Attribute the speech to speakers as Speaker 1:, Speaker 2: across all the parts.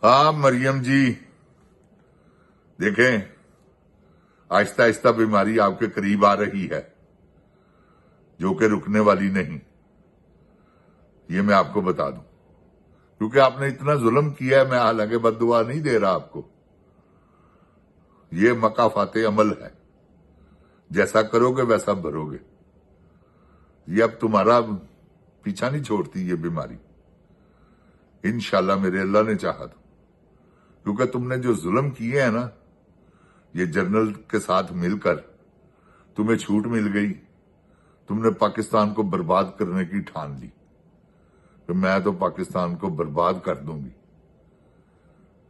Speaker 1: ہاں مریم جی، دیکھیں آہستہ آہستہ بیماری آپ کے قریب آ رہی ہے، جو کہ رکنے والی نہیں، یہ میں آپ کو بتا دوں، کیونکہ آپ نے اتنا ظلم کیا ہے۔ میں حالانکہ بد دعا نہیں دے رہا آپ کو، یہ مکافات عمل ہے، جیسا کرو گے ویسا بھرو گے۔ یہ اب تمہارا پیچھا نہیں چھوڑتی یہ بیماری، انشاءاللہ میرے اللہ نے چاہا تو، کیونکہ تم نے جو ظلم کیے ہیں نا، یہ جنرل کے ساتھ مل کر تمہیں چھوٹ مل گئی، تم نے پاکستان کو برباد کرنے کی ٹھان لی کہ میں تو پاکستان کو برباد کر دوں گی،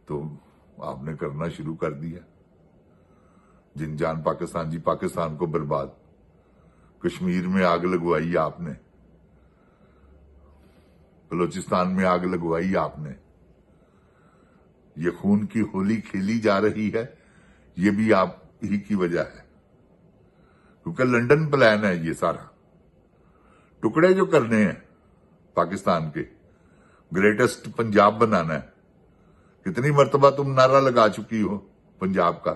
Speaker 1: تو آپ نے کرنا شروع کر دیا۔ جن جان پاکستان جی، پاکستان کو برباد، کشمیر میں آگ لگوائی آپ نے، بلوچستان میں آگ لگوائی آپ نے، یہ خون کی ہولی کھیلی جا رہی ہے، یہ بھی آپ ہی کی وجہ ہے، کیونکہ لنڈن پلان ہے یہ سارا، ٹکڑے جو کرنے ہیں پاکستان کے، گریٹسٹ پنجاب بنانا ہے۔ کتنی مرتبہ تم نعرہ لگا چکی ہو پنجاب کا،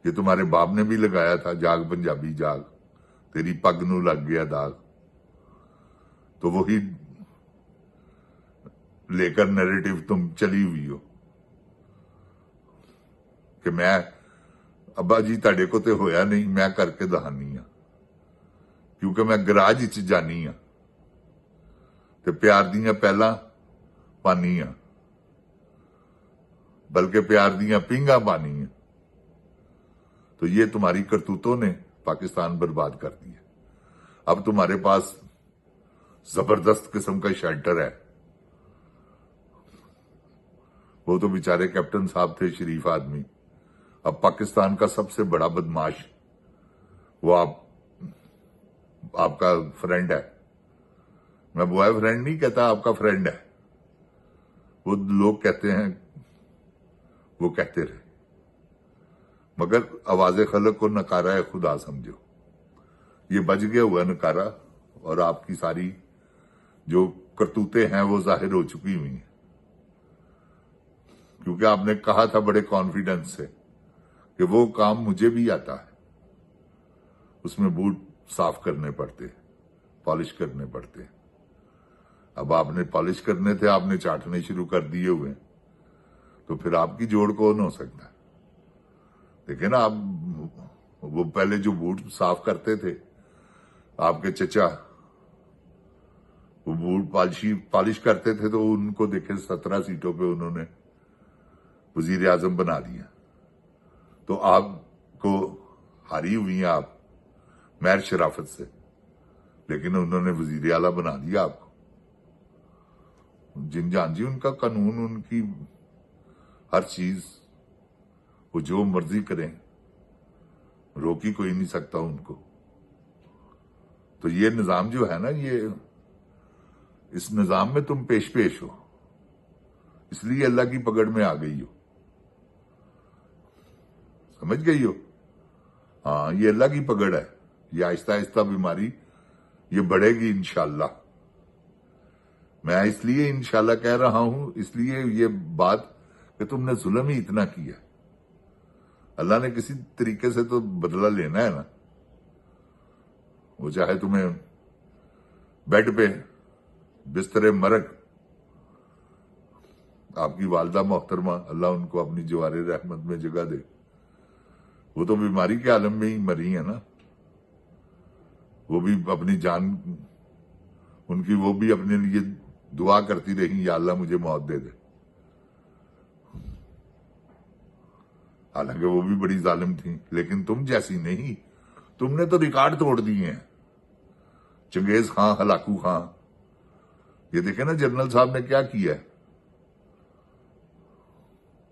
Speaker 1: یہ تمہارے باپ نے بھی لگایا تھا، جاگ پنجابی جاگ، تیری پگ نو لگ گیا داغ، تو وہی لے کر نیریٹو تم چلی ہوئی ہو کہ میں ابا جی تاڑے کو تے ہویا نہیں، میں کر کے دہانی ہاں، کیونکہ میں گراج وچ جانی ہاں تے پیار دیاں پہلاں پانی ہاں، بلکہ پیار دیاں پینگاں پانی ہیں۔ تو یہ تمہاری کرتوتوں نے پاکستان برباد کر دیا۔ اب تمہارے پاس زبردست قسم کا شیلٹر ہے، وہ تو بیچارے کیپٹن صاحب تھے، شریف آدمی، اب پاکستان کا سب سے بڑا بدماش وہ آپ کا فرینڈ ہے۔ میں بوائے فرینڈ نہیں کہتا، آپ کا فرینڈ ہے، وہ لوگ کہتے ہیں، وہ کہتے رہے، مگر آواز خلق کو نکارہ خدا سمجھو، یہ بج گیا ہوا نکارہ، اور آپ کی ساری جو کرتوتیں ہیں وہ ظاہر ہو چکی ہوئی ہیں، کیونکہ آپ نے کہا تھا بڑے کانفیڈنس سے کہ وہ کام مجھے بھی آتا ہے، اس میں بوٹ صاف کرنے پڑتے، پالش کرنے پڑتے، اب آپ نے پالش کرنے تھے، آپ نے چاٹنے شروع کر دیے ہوئے، تو پھر آپ کی جوڑ کون ہو سکتا ہے؟ دیکھیں نا، آپ وہ پہلے جو بوٹ صاف کرتے تھے آپ کے چچا، وہ بوٹ پالش کرتے تھے، تو ان کو دیکھیں 17 سیٹوں پہ انہوں نے وزیر اعظم بنا دیا، تو آپ کو ہاری ہوئی ہیں آپ مہر شرافت سے، لیکن انہوں نے وزیر اعلیٰ بنا دیا آپ کو۔ جن جان جی، ان کا قانون، ان کی ہر چیز، وہ جو مرضی کریں، روک ہی کوئی نہیں سکتا ان کو۔ تو یہ نظام جو ہے نا، یہ اس نظام میں تم پیش ہو، اس لیے اللہ کی پکڑ میں آ گئی ہو، سمجھ گئی ہو؟ ہاں، یہ اللہ کی پکڑ ہے، یہ آہستہ آہستہ بیماری یہ بڑھے گی انشاءاللہ۔ میں اس لیے انشاءاللہ کہہ رہا ہوں، اس لیے یہ بات کہ تم نے ظلم ہی اتنا کیا، اللہ نے کسی طریقے سے تو بدلہ لینا ہے نا، وہ چاہے تمہیں بیڈ پہ بستر مرگ، آپ کی والدہ محترمہ، اللہ ان کو اپنی جوار رحمت میں جگہ دے، وہ تو بیماری کے عالم میں ہی مری ہے نا، وہ بھی اپنی جان، ان کی وہ بھی اپنے لیے دعا کرتی رہی، یا اللہ مجھے موت دے دے، حالانکہ وہ بھی بڑی ظالم تھی، لیکن تم جیسی نہیں، تم نے تو ریکارڈ توڑ دیے ہیں۔ چنگیز خان، ہلاکو خان، یہ دیکھیں نا جنرل صاحب نے کیا کیا ہے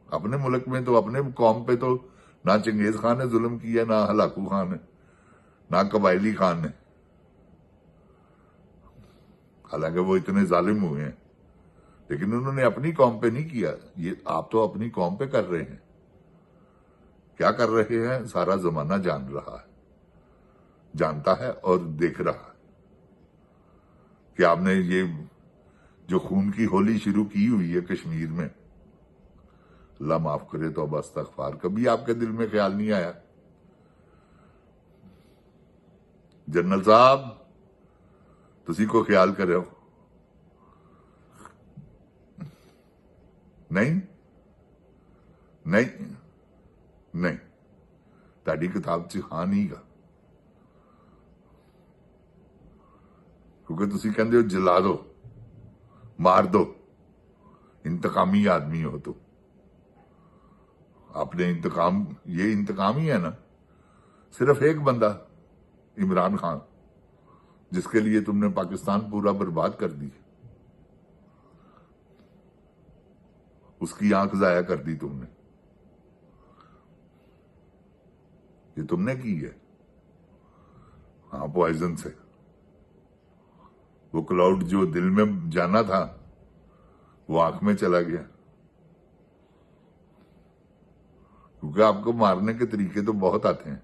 Speaker 1: اپنے ملک میں، تو اپنے قوم پہ تو نہ چنگیز خان نے ظلم کیا، نہ ہلاکو خان نے، نہ قبائلی خان نے، حالانکہ وہ اتنے ظالم ہوئے ہیں، لیکن انہوں نے اپنی قوم پہ نہیں کیا۔ یہ آپ تو اپنی قوم پہ کر رہے ہیں، کیا کر رہے ہیں سارا زمانہ جان رہا ہے، جانتا ہے اور دیکھ رہا ہے کہ آپ نے یہ جو خون کی ہولی شروع کی ہوئی ہے کشمیر میں، اللہ معاف کرے، توبہ استغفار، کبھی آپ کے دل میں خیال نہیں آیا جنرل صاحب تسی کو خیال کرے ہو؟ نہیں نہیں نہیں، تاڑی کتاب چ ہاں نہیں گا، کیونکہ تسی کہندے ہو جلا دو، مار دو، انتقامی آدمی ہو تو آپ نے انتقام، یہ انتقام ہی ہے نا، صرف ایک بندہ عمران خان جس کے لیے تم نے پاکستان پورا برباد کر دی، اس کی آنکھ ضائع کر دی تم نے، یہ تم نے کی ہے، ہاں پوائزن سے، وہ کلاؤڈ جو دل میں جانا تھا وہ آنکھ میں چلا گیا، کیونکہ آپ کو مارنے کے طریقے تو بہت آتے ہیں،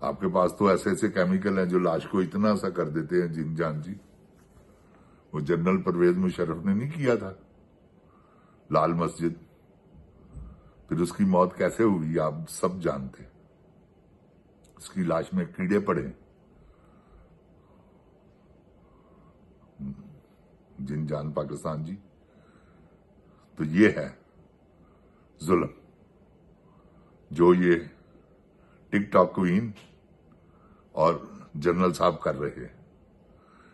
Speaker 1: آپ کے پاس تو ایسے ایسے کیمیکل ہیں جو لاش کو اتنا سا کر دیتے ہیں جن جان جی، وہ جنرل پرویز مشرف نے نہیں کیا تھا لال مسجد، پھر اس کی موت کیسے ہوئی آپ سب جانتے، اس کی لاش میں کیڑے پڑے، جن جان پاکستان جی، تو یہ ہے ظلم جو یہ ٹک ٹاک کوئین اور جنرل صاحب کر رہے ہیں۔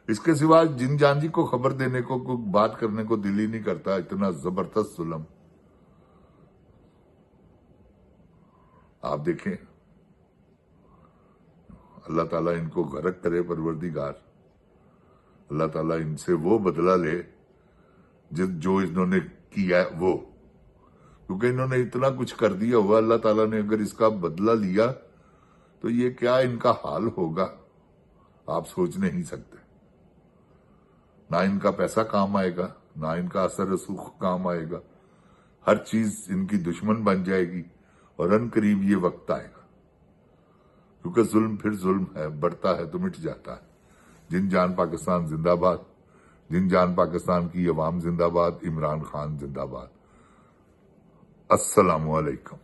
Speaker 1: اس کے سوا جن جان جی کو خبر دینے کو بات کرنے کو دل ہی نہیں کرتا، اتنا زبردست ظلم۔ آپ دیکھیں، اللہ تعالیٰ ان کو غرق کرے پروردگار، اللہ تعالیٰ ان سے وہ بدلہ لے جو انہوں نے کیا ہے وہ، کیونکہ انہوں نے اتنا کچھ کر دیا ہوا، اللہ تعالیٰ نے اگر اس کا بدلہ لیا تو یہ کیا ان کا حال ہوگا آپ سوچ نہیں سکتے، نہ ان کا پیسہ کام آئے گا، نہ ان کا اثر رسوخ کام آئے گا، ہر چیز ان کی دشمن بن جائے گی، اور ان قریب یہ وقت آئے گا، کیونکہ ظلم پھر ظلم ہے، بڑھتا ہے تو مٹ جاتا ہے۔ جن جان پاکستان زندہ باد، جن جان پاکستان کی عوام زندہ باد، عمران خان زندہ باد۔ السلام علیکم۔